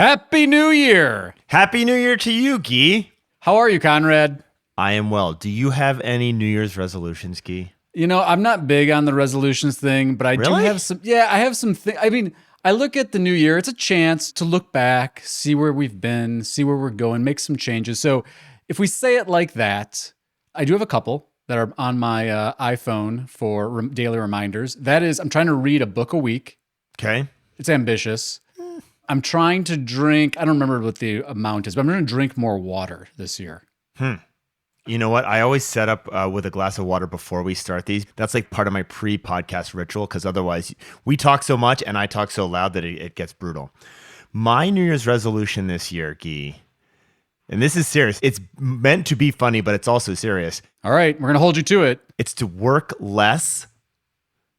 Happy New Year! Happy New Year to you, Gyi. How are you, Conrad? I am well. Do you have any New Year's resolutions, Gyi? You know, I'm not big on the resolutions thing, but I do have some. Yeah, I have some things. I mean, I look at the new year, it's a chance to look back, see where we've been, see where we're going, make some changes. So if we say it like that, I do have a couple that are on my iPhone for daily reminders. That is, I'm trying to read a book a week. Okay. It's ambitious. I'm trying to drink, I don't remember what the amount is, but I'm going to drink more water this year. You know what? I always set up with a glass of water before we start these. That's like part of my pre-podcast ritual, because otherwise we talk so much and I talk so loud that it gets brutal. My New Year's resolution this year, Gyi, and this is serious. It's meant to be funny, but it's also serious. All right, we're going to hold you to it. It's to work less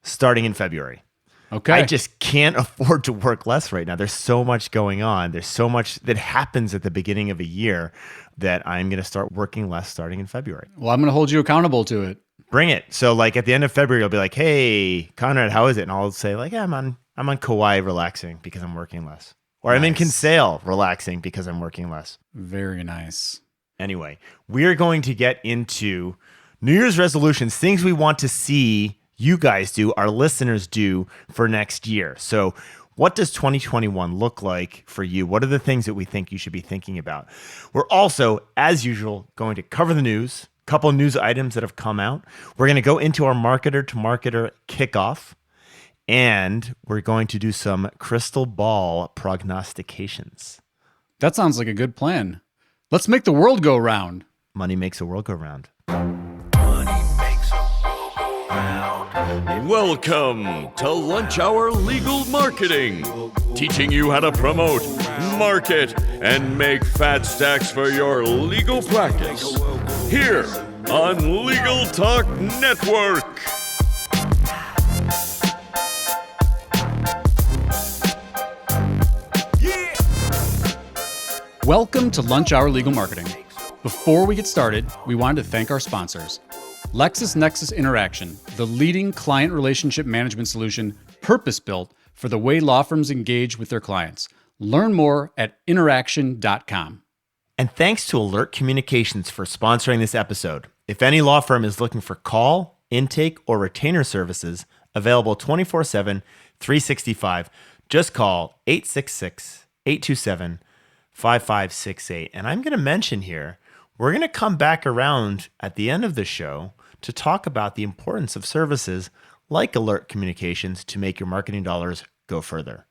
starting in February. Okay. I just can't afford to work less right now. There's so much going on. There's so much that happens at the beginning of a year that I'm going to start working less starting in February. Well, I'm going to hold you accountable to it. Bring it. So like at the end of February, I'll be like, hey, Conrad, how is it? And I'll say like, yeah, I'm on Kauai relaxing because I'm working less. Or I'm in Kinsale relaxing because I'm working less. Very nice. Anyway, we're going to get into New Year's resolutions, things we want to see you guys do, our listeners do for next year. So what does 2021 look like for you? What are the things that we think you should be thinking about? We're also, as usual, going to cover the news, a couple of news items that have come out. We're going to go into our marketer to marketer kickoff, and we're going to do some crystal ball prognostications. That sounds like a good plan. Let's make the world go round. Money makes the world go round. Welcome to Lunch Hour Legal Marketing, teaching you how to promote, market, and make fat stacks for your legal practice. Here on Legal Talk Network. Welcome to Lunch Hour Legal Marketing. Before we get started, we wanted to thank our sponsors. LexisNexis Interaction, the leading client relationship management solution purpose-built for the way law firms engage with their clients. Learn more at interaction.com. And thanks to Alert Communications for sponsoring this episode. If any law firm is looking for call, intake, or retainer services available 24/7, 365, just call 866-827-5568. And I'm going to mention here, we're going to come back around at the end of the show to talk about the importance of services like Alert Communications to make your marketing dollars go further.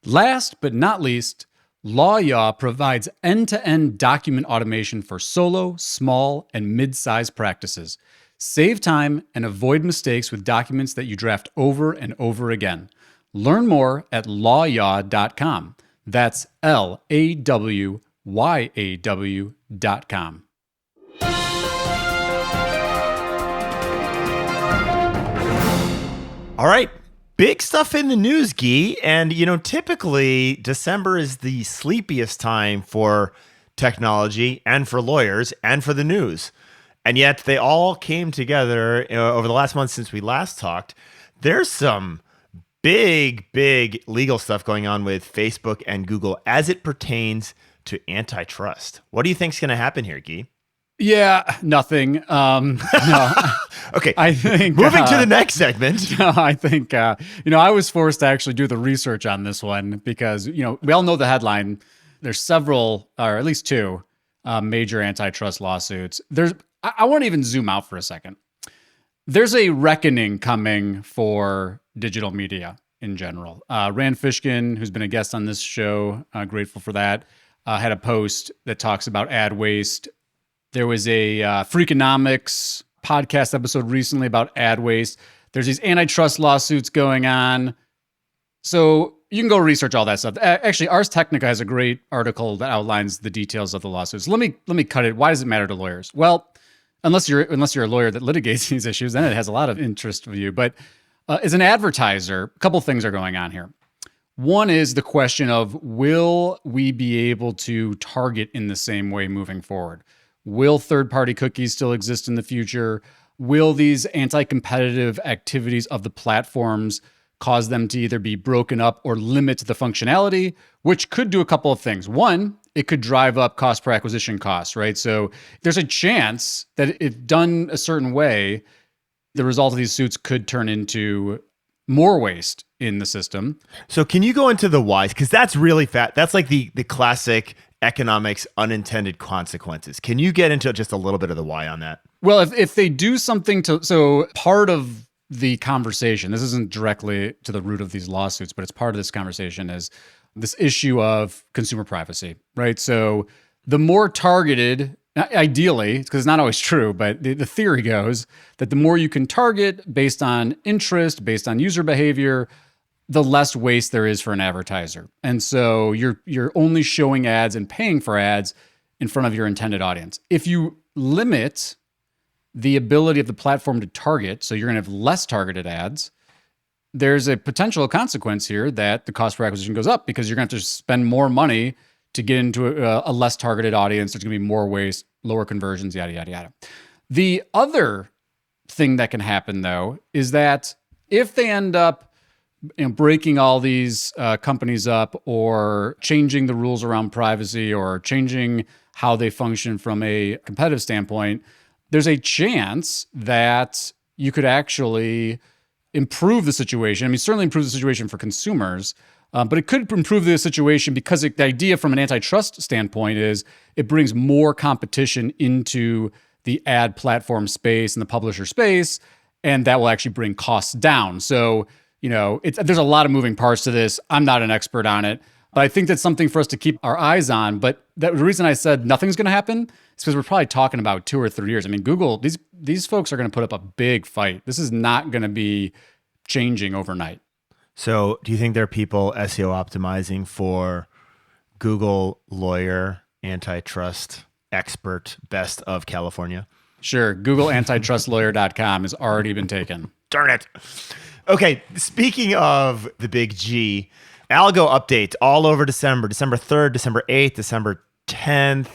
Last but not least, LawYaw provides end-to-end document automation for solo, small, and mid-sized practices. Save time and avoid mistakes with documents that you draft over and over again. Learn more at lawyaw.com. That's LAWYAW.com. All right, big stuff in the news, Gyi. And, you know, typically December is the sleepiest time for technology and for lawyers and for the news. And yet they all came together over the last month since we last talked. There's some big legal stuff going on with Facebook and Google as it pertains to antitrust. What do you think is going to happen here, Gyi? Yeah, nothing. No. Okay, I think moving to the next segment. No, I think I was forced to actually do the research on this one because we all know the headline. There's several, or at least two, major antitrust lawsuits. I want to even zoom out for a second. There's a reckoning coming for digital media in general. Rand Fishkin, who's been a guest on this show, grateful for that, had a post that talks about ad waste. There was a Freakonomics podcast episode recently about ad waste. There's these antitrust lawsuits going on. So you can go research all that stuff. Actually, Ars Technica has a great article that outlines the details of the lawsuits. Let me cut it. Why does it matter to lawyers? Well, unless you're a lawyer that litigates these issues, then it has a lot of interest for you. But as an advertiser, a couple things are going on here. One is the question of, will we be able to target in the same way moving forward? Will third-party cookies still exist in the future? Will these anti-competitive activities of the platforms cause them to either be broken up or limit the functionality, which could do a couple of things. One, it could drive up cost per acquisition costs, right? So there's a chance that if done a certain way, the result of these suits could turn into more waste in the system. So can you go into the whys? Because that's really fat. That's like the classic economics unintended consequences. Can you get into just a little bit of the why on that? Well, if they do something so part of the conversation, this isn't directly to the root of these lawsuits, but it's part of this conversation, is this issue of consumer privacy, right? So the more targeted, ideally, because it's not always true, but the theory goes that the more you can target based on interest, based on user behavior, the less waste there is for an advertiser. And so you're only showing ads and paying for ads in front of your intended audience. If you limit the ability of the platform to target, so you're going to have less targeted ads, there's a potential consequence here that the cost per acquisition goes up because you're going to have to spend more money to get into a less targeted audience. There's going to be more waste, lower conversions, yada, yada, yada. The other thing that can happen, though, is that if they end up breaking all these companies up or changing the rules around privacy or changing how they function from a competitive standpoint, there's a chance that you could actually improve the situation. I mean, certainly improve the situation for consumers, but it could improve the situation because the idea from an antitrust standpoint is it brings more competition into the ad platform space and the publisher space, and that will actually bring costs down. So, there's a lot of moving parts to this. I'm not an expert on it, but I think that's something for us to keep our eyes on. But the reason I said nothing's going to happen is because we're probably talking about 2 or 3 years. I mean, Google, these folks are going to put up a big fight. This is not going to be changing overnight. So do you think there are people SEO optimizing for Google lawyer, antitrust expert, best of California? Sure. GoogleAntitrustLawyer.com has already been taken. Darn it. Okay, speaking of the big G, algo updates all over December 3rd, December 8th, December 10th.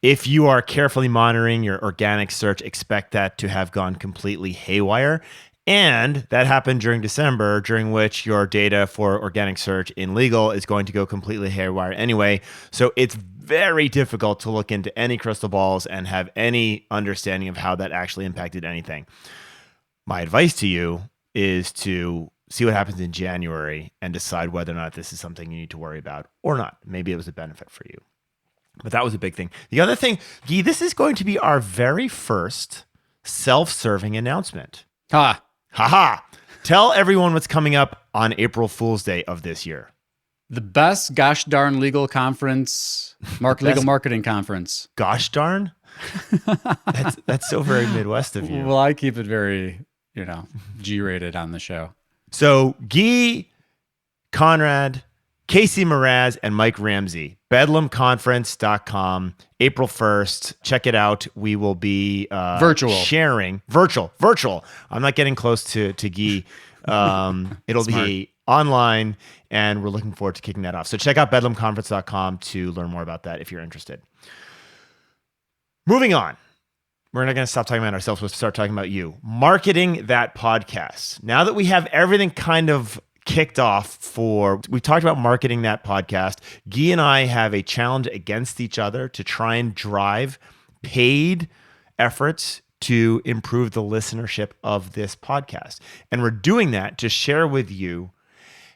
If you are carefully monitoring your organic search, expect that to have gone completely haywire. And that happened during December, during which your data for organic search in legal is going to go completely haywire anyway. So it's very difficult to look into any crystal balls and have any understanding of how that actually impacted anything. My advice to you is to see what happens in January and decide whether or not this is something you need to worry about or not. Maybe it was a benefit for you. But that was a big thing. The other thing, Gyi, this is going to be our very first self-serving announcement. Haha. Tell everyone what's coming up on April Fool's Day of this year. The best gosh darn legal conference, legal marketing conference. Gosh darn? That's so very Midwest of you. Well, I keep it very, G-rated on the show. So Gyi, Conrad, Casey Mraz, and Mike Ramsey, bedlamconference.com, April 1st. Check it out. We will be sharing virtual. I'm not getting close to Gyi. It'll be online, and we're looking forward to kicking that off. So check out bedlamconference.com to learn more about that if you're interested. Moving on. We're not going to stop talking about ourselves. We'll start talking about you. Marketing that podcast. Now that we have everything kind of kicked off we talked about marketing that podcast, Gyi and I have a challenge against each other to try and drive paid efforts to improve the listenership of this podcast. And we're doing that to share with you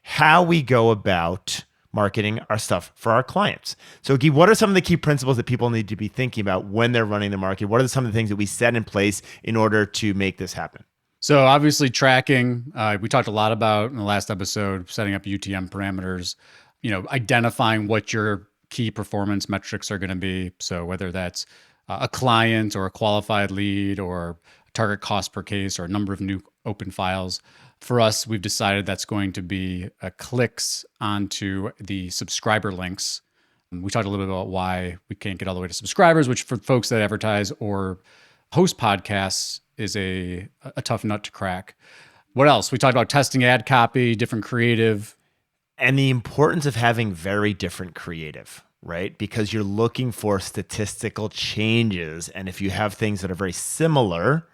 how we go about marketing our stuff for our clients. So Gyi, what are some of the key principles that people need to be thinking about when they're running the market? What are some of the things that we set in place in order to make this happen? So obviously tracking, we talked a lot about in the last episode, setting up UTM parameters, identifying what your key performance metrics are going to be. So whether that's a client or a qualified lead or target cost per case or a number of new open files. For us, we've decided that's going to be clicks onto the subscriber links. We talked a little bit about why we can't get all the way to subscribers, which for folks that advertise or host podcasts is a tough nut to crack. What else? We talked about testing ad copy, different creative. And the importance of having very different creative, right? Because you're looking for statistical changes. And if you have things that are very similar,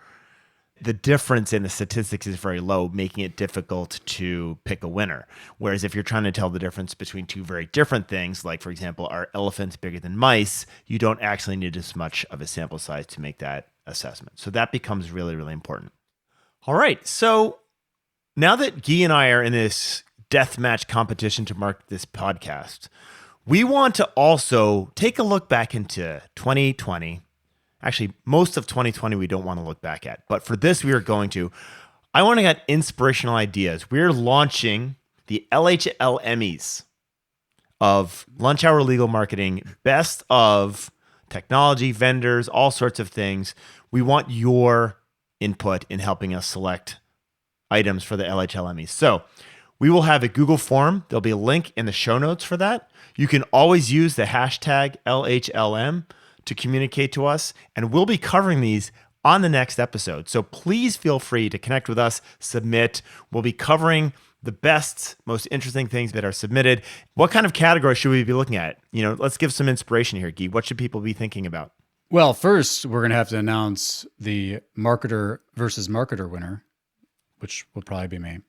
the difference in the statistics is very low, making it difficult to pick a winner. Whereas if you're trying to tell the difference between two very different things, like for example, are elephants bigger than mice, you don't actually need as much of a sample size to make that assessment. So that becomes really, really important. All right. So now that Gyi and I are in this deathmatch competition to market this podcast, we want to also take a look back into 2020. Actually, most of 2020 we don't want to look back at. But for this, we are going to. I want to get inspirational ideas. We're launching the LHLMys of Lunch Hour Legal Marketing, best of technology, vendors, all sorts of things. We want your input in helping us select items for the LHLMys. So we will have a Google form. There'll be a link in the show notes for that. You can always use the hashtag LHLM to communicate to us, and we'll be covering these on the next episode. So please feel free to connect with us, submit. We'll be covering the best, most interesting things that are submitted. What kind of category should we be looking at? Let's give some inspiration here, Gyi. What should people be thinking about? Well, first, we're going to have to announce the marketer versus marketer winner, which will probably be me.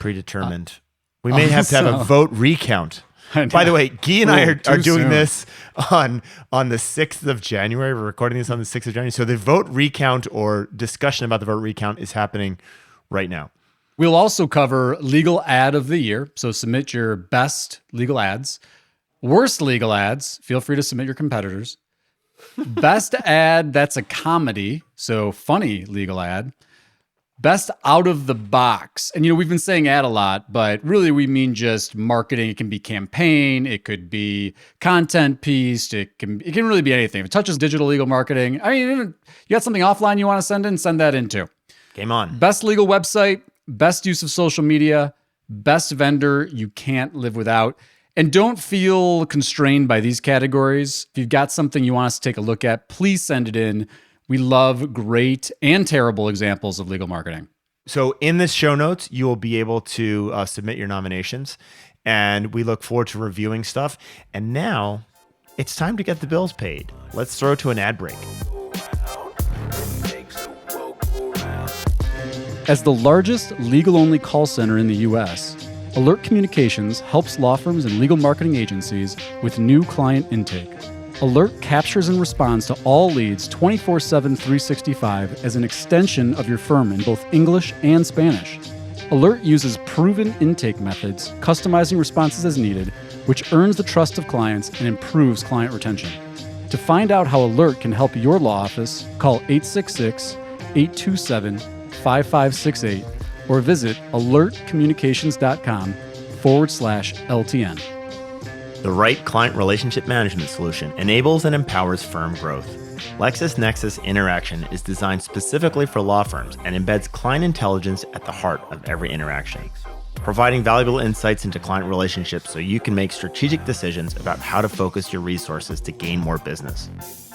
Predetermined. We may have to have a vote recount. By the way, Gyi and I are doing this on the 6th of January. We're recording this on the 6th of January. So the vote recount or discussion about the vote recount is happening right now. We'll also cover legal ad of the year. So submit your best legal ads. Worst legal ads, feel free to submit your competitors. Best ad, that's a comedy. So funny legal ad. Best out of the box. And, we've been saying ad a lot, but really we mean just marketing. It can be campaign. It could be content piece. It can really be anything. If it touches digital legal marketing, you got something offline you want to send that in too. Game on. Best legal website, best use of social media, best vendor you can't live without. And don't feel constrained by these categories. If you've got something you want us to take a look at, please send it in. We love great and terrible examples of legal marketing. So in this show notes, you will be able to submit your nominations, and we look forward to reviewing stuff. And now it's time to get the bills paid. Let's throw to an ad break. As the largest legal-only call center in the U.S., Alert Communications helps law firms and legal marketing agencies with new client intake. Alert captures and responds to all leads 24/7, 365 as an extension of your firm in both English and Spanish. Alert uses proven intake methods, customizing responses as needed, which earns the trust of clients and improves client retention. To find out how Alert can help your law office, call 866-827-5568 or visit alertcommunications.com/LTN. The right client relationship management solution enables and empowers firm growth. LexisNexis Interaction is designed specifically for law firms and embeds client intelligence at the heart of every interaction, providing valuable insights into client relationships so you can make strategic decisions about how to focus your resources to gain more business.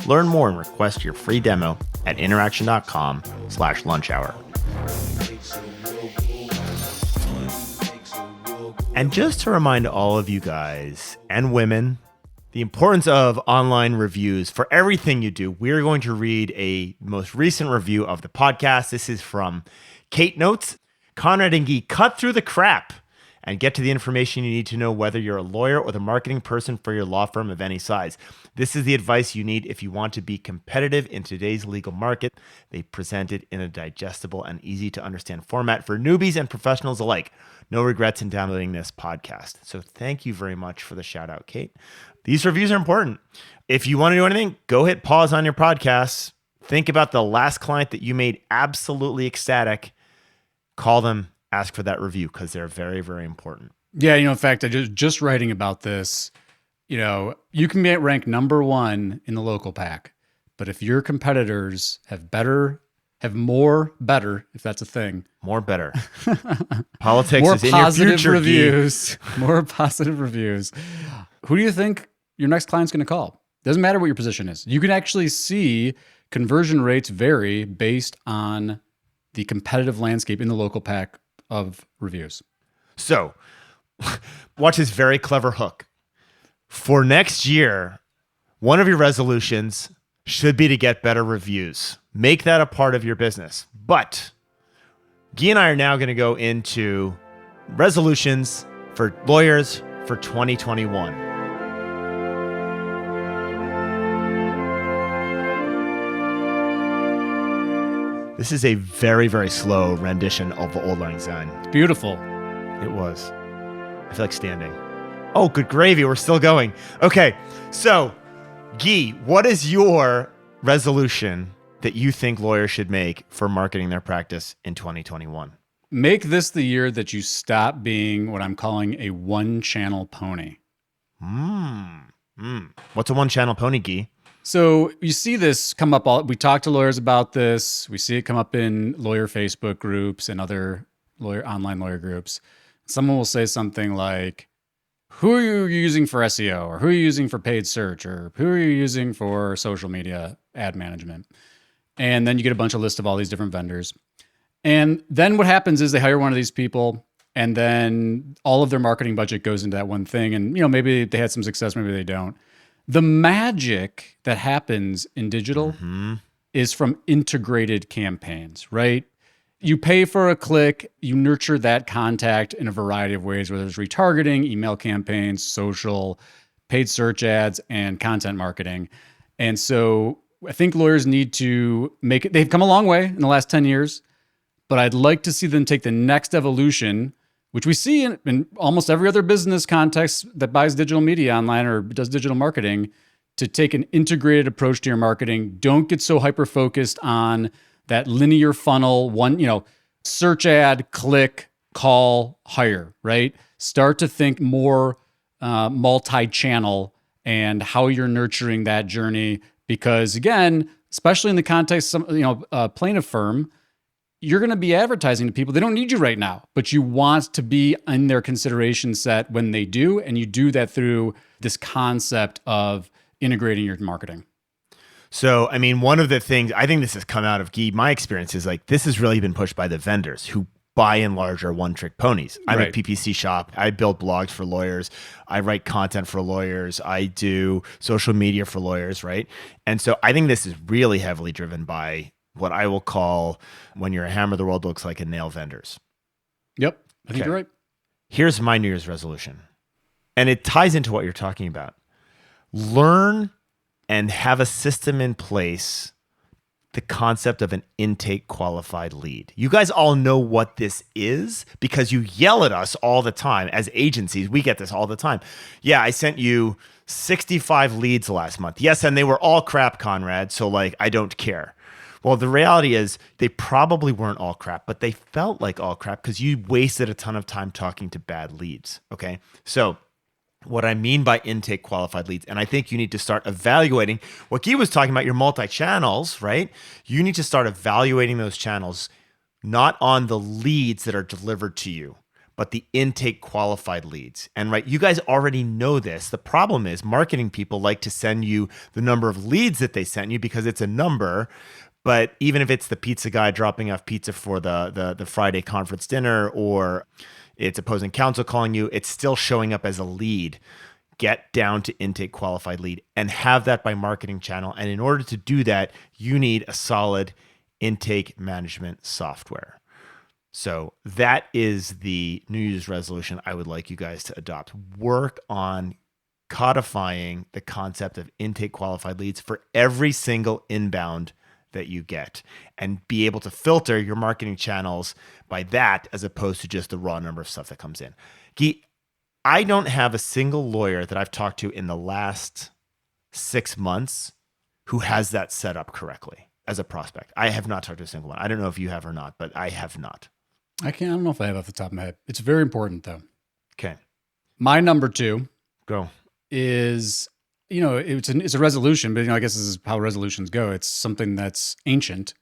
Learn more and request your free demo at interaction.com/lunchhour. And just to remind all of you guys and women, the importance of online reviews for everything you do, we're going to read a most recent review of the podcast. This is from Kate Notes. Conrad and Gyi cut through the crap and get to the information you need to know whether you're a lawyer or the marketing person for your law firm of any size. This is the advice you need if you want to be competitive in today's legal market. They present it in a digestible and easy to understand format for newbies and professionals alike. No regrets in downloading this podcast. So thank you very much for the shout out, Kate. These reviews are important. If you want to do anything, go hit pause on your podcast. Think about the last client that you made absolutely ecstatic. Call them, ask for that review because they're very, very important. Yeah, in fact, I just writing about this, you can be ranked number one in the local pack, but if your competitors have more better, if that's a thing. More better. Politics more is in your future, reviews. More positive reviews. Who do you think your next client's going to call? Doesn't matter what your position is. You can actually see conversion rates vary based on the competitive landscape in the local pack of reviews. So, watch this very clever hook. For next year, one of your resolutions should be to get better reviews. Make that a part of your business. But Gyi and I are now going to go into resolutions for lawyers for 2021. This is a very, very slow rendition of the Old Lang Syne. It's beautiful. It was. I feel like standing. Oh, good gravy. We're still going. Okay. So, Gyi, what is your resolution that you think lawyers should make for marketing their practice in 2021? Make this the year that you stop being what I'm calling a one-channel pony. What's a one-channel pony, Gyi? So you see this come up we talk to lawyers about this. We see it come up in lawyer Facebook groups and other online lawyer groups. Someone will say something like, who are you using for SEO? Or who are you using for paid search? Or who are you using for social media ad management? And then you get a bunch of lists of all these different vendors. And then what happens is they hire one of these people, and then all of their marketing budget goes into that one thing. And, maybe they had some success, maybe they don't. The magic that happens in digital is from integrated campaigns, right? You pay for a click, you nurture that contact in a variety of ways, whether it's retargeting, email campaigns, social, paid search ads, and content marketing. And so I think lawyers need to make it, they've come a long way in the last 10 years, but I'd like to see them take the next evolution, which we see in almost every other business context that buys digital media online or does digital marketing, to take an integrated approach to your marketing. Don't get so hyper-focused on that linear funnel, search ad, click, call, hire, right? Start to think more multi-channel and how you're nurturing that journey. Because again, especially in the context of a plaintiff firm, you're going to be advertising to people. They don't need you right now, but you want to be in their consideration set when they do. And you do that through this concept of integrating your marketing. So, one of the things, I think this has come out of Gyi, my experience is like, this has really been pushed by the vendors who by and large are one-trick ponies. I'm a PPC shop. I build blogs for lawyers. I write content for lawyers. I do social media for lawyers, right? And so I think this is really heavily driven by what I will call, when you're a hammer, the world looks like a nail, vendors. Yep, I think you're right. Here's my New Year's resolution. And it ties into what you're talking about. Learn and have a system in place, the concept of an intake qualified lead. You guys all know what this is because you yell at us all the time. As agencies, we get this all the time. Yeah, I sent you 65 leads last month. Yes, and they were all crap, Conrad, so I don't care. Well, the reality is they probably weren't all crap, but they felt like all crap because you wasted a ton of time talking to bad leads, okay? So what I mean by intake qualified leads, and I think you need to start evaluating what Gyi was talking about, your multi-channels, right? You need to start evaluating those channels, not on the leads that are delivered to you, but the intake qualified leads. And right, you guys already know this. The problem is marketing people like to send you the number of leads that they sent you because it's a number. But even if it's the pizza guy dropping off pizza for the Friday conference dinner, or it's opposing counsel calling you, it's still showing up as a lead. Get down to intake qualified lead and have that by marketing channel. And in order to do that, you need a solid intake management software. So that is the New Year's resolution I would like you guys to adopt. Work on codifying the concept of intake qualified leads for every single inbound that you get, and be able to filter your marketing channels by that as opposed to just the raw number of stuff that comes in. Gyi, I don't have a single lawyer that I've talked to in the last 6 months who has that set up correctly as a prospect. I have not talked to a single one. I don't know if you have or not, but I have not. I don't know if I have off the top of my head. It's very important though. Okay. My number 2 is it's a resolution, but I guess this is how resolutions go. It's something that's ancient,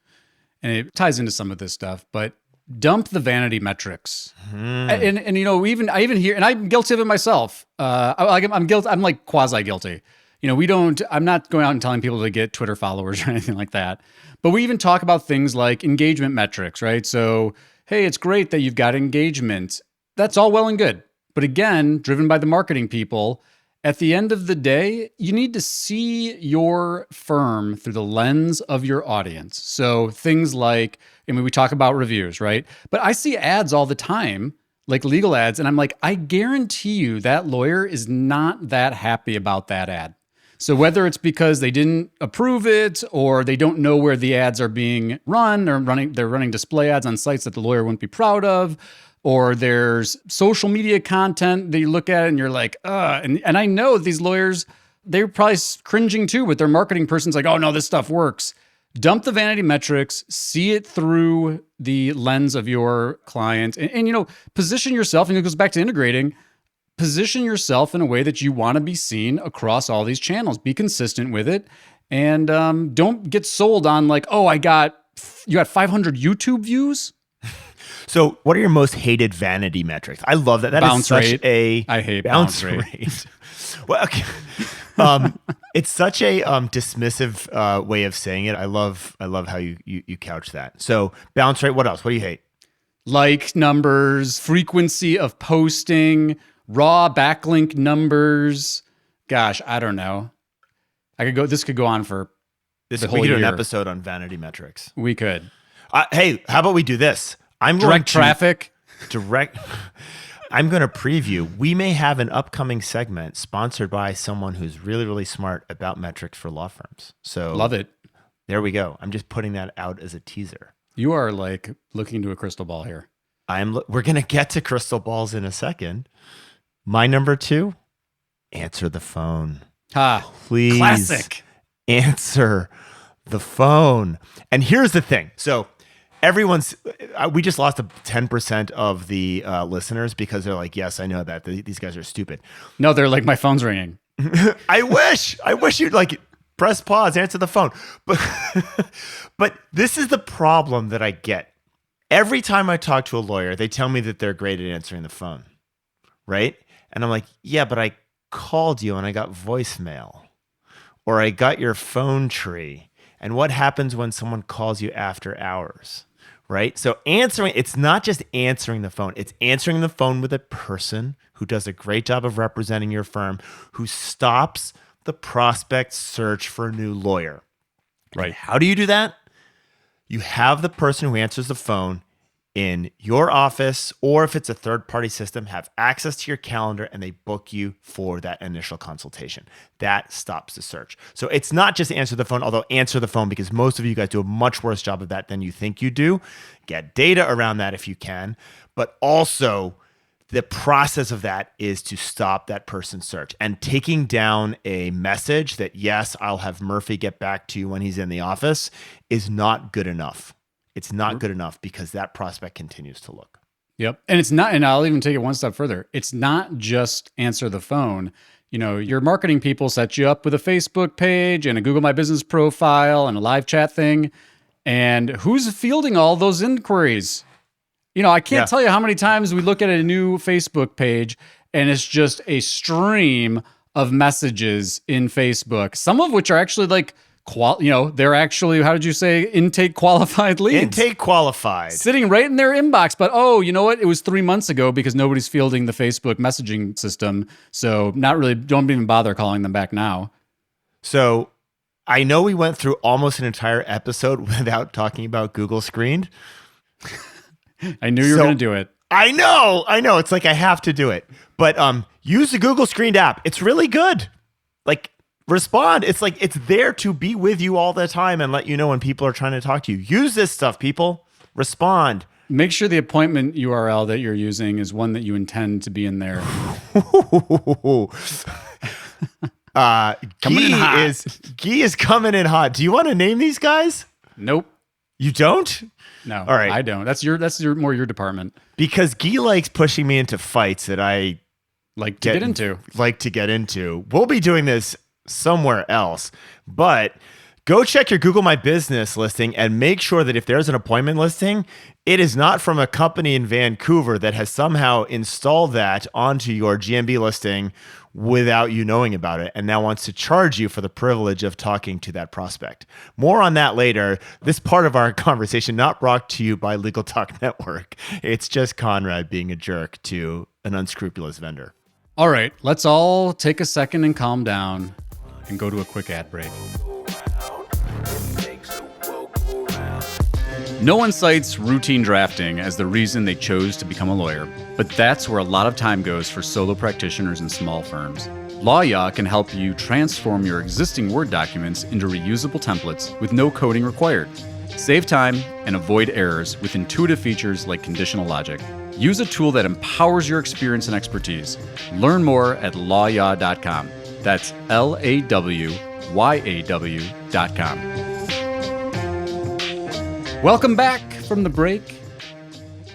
and it ties into some of this stuff. But dump the vanity metrics, and I even hear, and I'm guilty of it myself. I'm guilty. I'm like quasi guilty. I'm not going out and telling people to get Twitter followers or anything like that. But we even talk about things like engagement metrics, right? So, hey, it's great that you've got engagement. That's all well and good, but again, driven by the marketing people. At the end of the day, you need to see your firm through the lens of your audience. So things like, I mean, we talk about reviews, right? But I see ads all the time, like legal ads, and I'm like, I guarantee you that lawyer is not that happy about that ad. So whether it's because they didn't approve it or they don't know where the ads are being run or they're running display ads on sites that the lawyer wouldn't be proud of, or there's social media content that you look at and you're like, and I know these lawyers, they're probably cringing too, but their marketing person's like, oh no, this stuff works. Dump the vanity metrics, see it through the lens of your client, and position yourself, and it goes back to integrating, position yourself in a way that you want to be seen across all these channels. Be consistent with it, and don't get sold on like, oh, you got 500 YouTube views? So what are your most hated vanity metrics? I love that. That bounce is such rate. I hate bounce rate. Well, okay. It's such a dismissive way of saying it. I love how you couch that. So bounce rate. What else? What do you hate? Like numbers, frequency of posting, raw backlink numbers. Gosh, I don't know. This could go on for the whole year. We could do an year. episode on vanity metrics. We could. Hey, how about we do this? I'm going traffic. I'm going to preview. We may have an upcoming segment sponsored by someone who's really, really smart about metrics for law firms. So love it. There we go. I'm just putting that out as a teaser. You are like looking into a crystal ball here. We're going to get to crystal balls in a second. My number 2, answer the phone. Please. Classic. Answer the phone. And here's the thing. So we just lost 10% of the listeners because they're like, yes, I know that these guys are stupid. No, they're like, my phone's ringing. I wish you'd like press pause, answer the phone. But this is the problem that I get. Every time I talk to a lawyer, they tell me that they're great at answering the phone, right? And I'm like, yeah, but I called you and I got voicemail, or I got your phone tree. And what happens when someone calls you after hours, right? So it's not just answering the phone. It's answering the phone with a person who does a great job of representing your firm, who stops the prospect search for a new lawyer. Right. And how do you do that? You have the person who answers the phone in your office, or if it's a third-party system, have access to your calendar and they book you for that initial consultation. That stops the search. So it's not just answer the phone, although answer the phone, because most of you guys do a much worse job of that than you think you do. Get data around that if you can, but also the process of that is to stop that person's search. And taking down a message that, yes, I'll have Murphy get back to you when he's in the office is not good enough. It's not good enough because that prospect continues to look. Yep. And it's not, and I'll even take it one step further. It's not just answer the phone. Your marketing people set you up with a Facebook page and a Google My Business profile and a live chat thing. And who's fielding all those inquiries? I can't tell you how many times we look at a new Facebook page and it's just a stream of messages in Facebook, some of which are actually like, they're actually, how did you say, intake qualified leads? Intake qualified. Sitting right in their inbox. But, you know what? It was 3 months ago because nobody's fielding the Facebook messaging system. So don't even bother calling them back now. So I know we went through almost an entire episode without talking about Google Screened. I knew you were going to do it. I know. It's like I have to do it. But use the Google Screened app. It's really good. Like, respond. It's like it's there to be with you all the time and let you know when people are trying to talk to you. Use this stuff, people. Respond. Make sure the appointment URL that you're using is one that you intend to be in there. Gyi is coming in hot. Do you want to name these guys? Nope. You don't? No. All right. I don't. That's more your department. Because Gyi likes pushing me into fights that I like to get into. We'll be doing this somewhere else, but go check your Google My Business listing and make sure that if there's an appointment listing, it is not from a company in Vancouver that has somehow installed that onto your GMB listing without you knowing about it and now wants to charge you for the privilege of talking to that prospect. More on that later. This part of our conversation not brought to you by Legal Talk Network. It's just Conrad being a jerk to an unscrupulous vendor. All right, let's all take a second and calm down and go to a quick ad break. No one cites routine drafting as the reason they chose to become a lawyer, but that's where a lot of time goes for solo practitioners and small firms. LawYa can help you transform your existing Word documents into reusable templates with no coding required. Save time and avoid errors with intuitive features like conditional logic. Use a tool that empowers your experience and expertise. Learn more at lawya.com. That's LAWYAW.com. Welcome back from the break.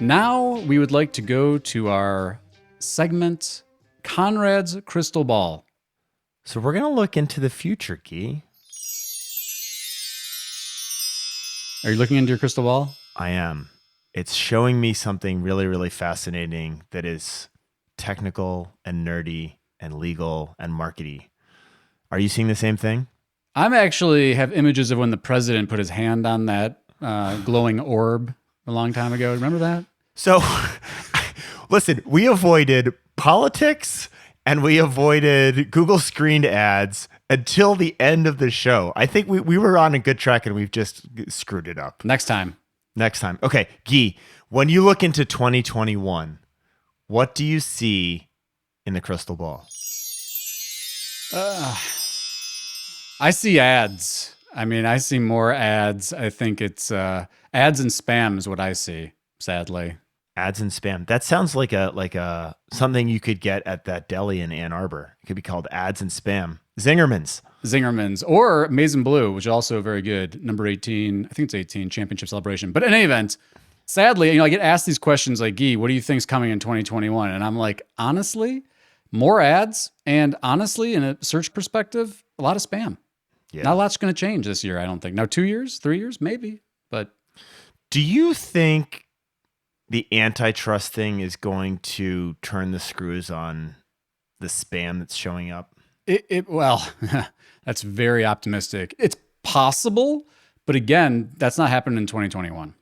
Now we would like to go to our segment, Conrad's Crystal Ball. So we're going to look into the future, Gyi. Are you looking into your crystal ball? I am. It's showing me something really, really fascinating that is technical and nerdy and legal and markety. Are you seeing the same thing? I'm actually have images of when the president put his hand on that glowing orb a long time ago. Remember that? So, listen, we avoided politics and we avoided Google screened ads until the end of the show. I think we were on a good track and we've just screwed it up. Next time. Okay, Gyi, when you look into 2021, what do you see in the crystal ball? I see ads. I see more ads. I think it's ads and spam is what I see, sadly. Ads and spam. That sounds like a something you could get at that deli in Ann Arbor. It could be called ads and spam. Zingerman's. Or Maize and Blue, which is also very good. Number 18, I think it's 18, championship celebration. But in any event, sadly, I get asked these questions like, Gyi, what do you think's coming in 2021? And I'm like, honestly, more ads. And honestly, in a search perspective, a lot of spam. Yeah. Not a lot's going to change this year, I don't think. Now, 2 years, 3 years, maybe. But do you think the antitrust thing is going to turn the screws on the spam that's showing up? Well, that's very optimistic. It's possible, but again, that's not happening in 2021.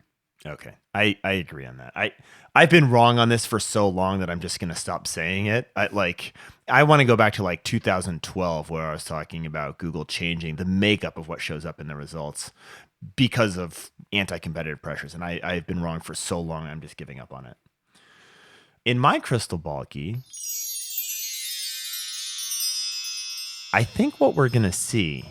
Okay. I agree on that. I've been wrong on this for so long that I'm just going to stop saying it. I want to go back to like 2012 where I was talking about Google changing the makeup of what shows up in the results because of anti-competitive pressures. And I've been wrong for so long, I'm just giving up on it. In my crystal ball, Gyi, I think what we're going to see,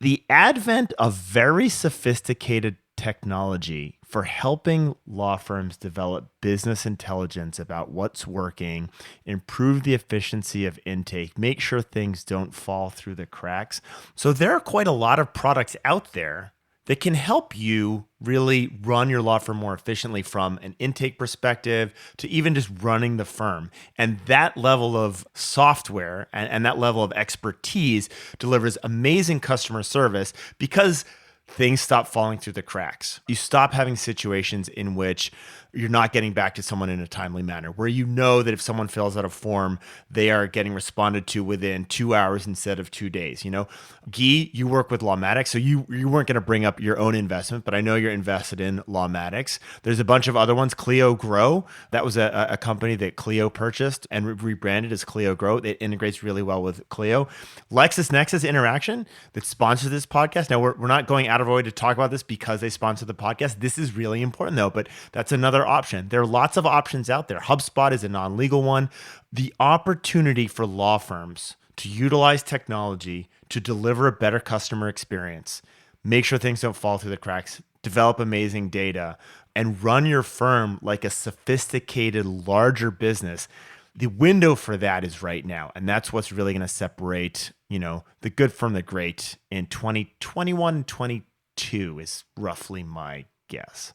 the advent of very sophisticated technology for helping law firms develop business intelligence about what's working, improve the efficiency of intake, make sure things don't fall through the cracks. So there are quite a lot of products out there that can help you really run your law firm more efficiently from an intake perspective to even just running the firm. And that level of software and that level of expertise delivers amazing customer service because things stop falling through the cracks. You stop having situations in which you're not getting back to someone in a timely manner, where you know that if someone fills out a form, they are getting responded to within 2 hours instead of 2 days. Gyi, you work with Lawmatics, so you weren't going to bring up your own investment, but I know you're invested in Lawmatics. There's a bunch of other ones. Clio Grow, that was a company that Clio purchased and rebranded as Clio Grow. It integrates really well with Clio. LexisNexis Interaction that sponsors this podcast. Now, we're not going out of our way to talk about this because they sponsor the podcast. This is really important though, but that's another option. There are lots of options out there. HubSpot is a non-legal one. The opportunity for law firms to utilize technology to deliver a better customer experience, make sure things don't fall through the cracks, develop amazing data, and run your firm like a sophisticated, larger business. The window for that is right now. And that's what's really going to separate, the good from the great in 2021, 22 is roughly my guess.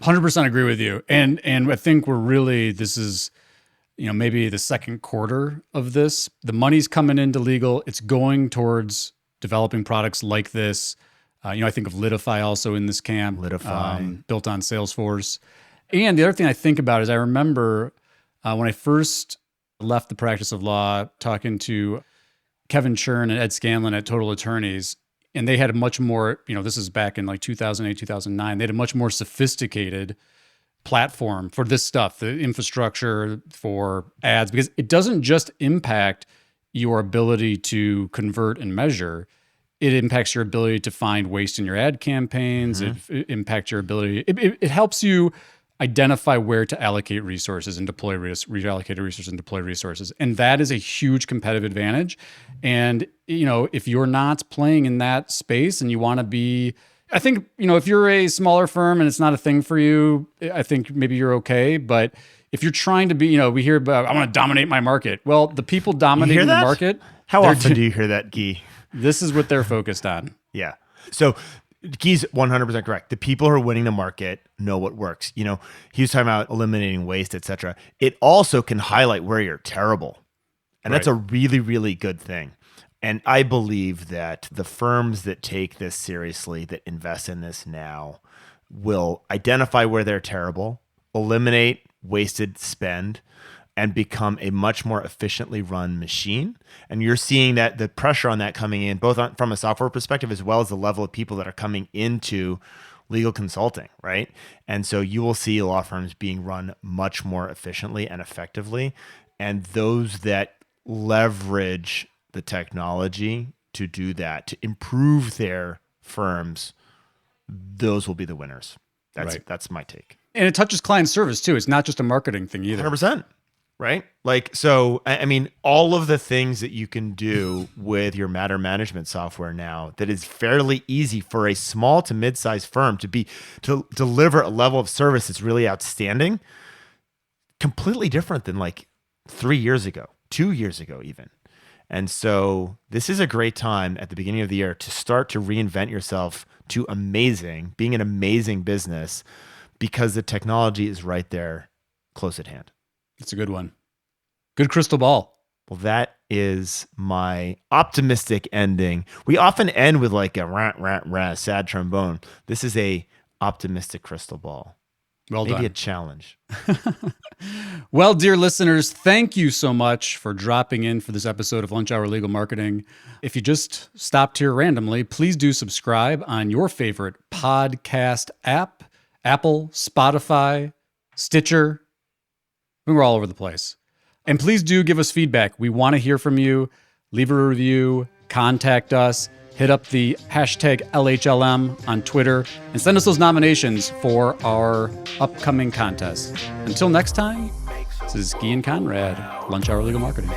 100% agree with you. And I think this is, maybe the second quarter of this. The money's coming into legal. It's going towards developing products like this. I think of Litify also in this camp. Litify. Built on Salesforce. And the other thing I think about is I remember when I first left the practice of law, talking to Kevin Churn and Ed Scanlon at Total Attorneys, and they had a much more, this is back in like 2008, 2009, they had a much more sophisticated platform for this stuff, the infrastructure for ads, because it doesn't just impact your ability to convert and measure. It impacts your ability to find waste in your ad campaigns. It impacts your ability. It helps you identify where to allocate resources and deploy reallocate resources and deploy resources. And that is a huge competitive advantage. And, if you're not playing in that space and you want to be, I think, if you're a smaller firm and it's not a thing for you, I think maybe you're okay. But if you're trying to be, we hear about, I want to dominate my market. Well, the people dominating the market. How often do you hear that, Gyi? This is what they're focused on. Yeah. So Gyi's 100% correct. The people who are winning the market know what works. He was talking about eliminating waste, et cetera. It also can highlight where you're terrible. And that's a really, really good thing. And I believe that the firms that take this seriously, that invest in this now, will identify where they're terrible, eliminate wasted spend, and become a much more efficiently run machine. And you're seeing that the pressure on that coming in, both from a software perspective, as well as the level of people that are coming into legal consulting, right? And so you will see law firms being run much more efficiently and effectively. And those that leverage the technology to do that, to improve their firms, those will be the winners. That's my take. And it touches client service too. It's not just a marketing thing either. 100%. Right? So, I mean, all of the things that you can do with your matter management software now that is fairly easy for a small to mid-sized firm to deliver a level of service that's really outstanding, completely different than like 3 years ago, 2 years ago even. And so this is a great time at the beginning of the year to start to reinvent yourself to being an amazing business, because the technology is right there close at hand. It's a good one. Good crystal ball. Well, that is my optimistic ending. We often end with like a rah, sad trombone. This is a optimistic crystal ball. Well done. Maybe a challenge. Well, dear listeners, thank you so much for dropping in for this episode of Lunch Hour Legal Marketing. If you just stopped here randomly, please do subscribe on your favorite podcast app, Apple, Spotify, Stitcher. We're all over the place. And please do give us feedback. We want to hear from you. Leave a review, contact us, hit up the hashtag LHLM on Twitter, and send us those nominations for our upcoming contest. Until next time, this is Gyi and Conrad, Lunch Hour Legal Marketing.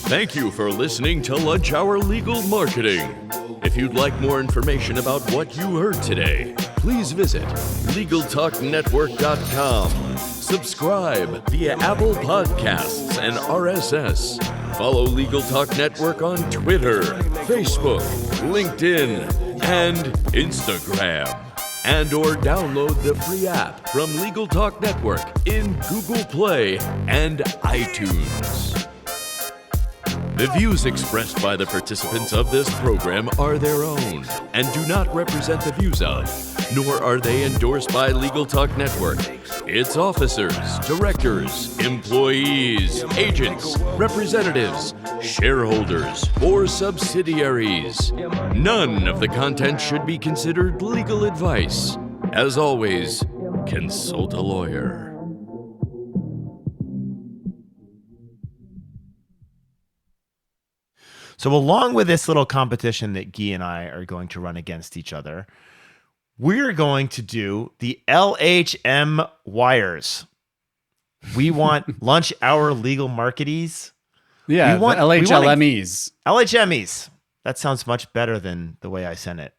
Thank you for listening to Lunch Hour Legal Marketing. If you'd like more information about what you heard today, please visit LegalTalkNetwork.com. Subscribe via Apple Podcasts and RSS. Follow Legal Talk Network on Twitter, Facebook, LinkedIn, and Instagram. And/or download the free app from Legal Talk Network in Google Play and iTunes. The views expressed by the participants of this program are their own and do not represent the views of, nor are they endorsed by Legal Talk Network, its officers, directors, employees, agents, representatives, shareholders, or subsidiaries. None of the content should be considered legal advice. As always, consult a lawyer. So along with this little competition that Gyi and I are going to run against each other, we're going to do the LHM wires. We want lunch hour legal marketees. Yeah, the LHLMys. LHMys. That sounds much better than the way I sent it.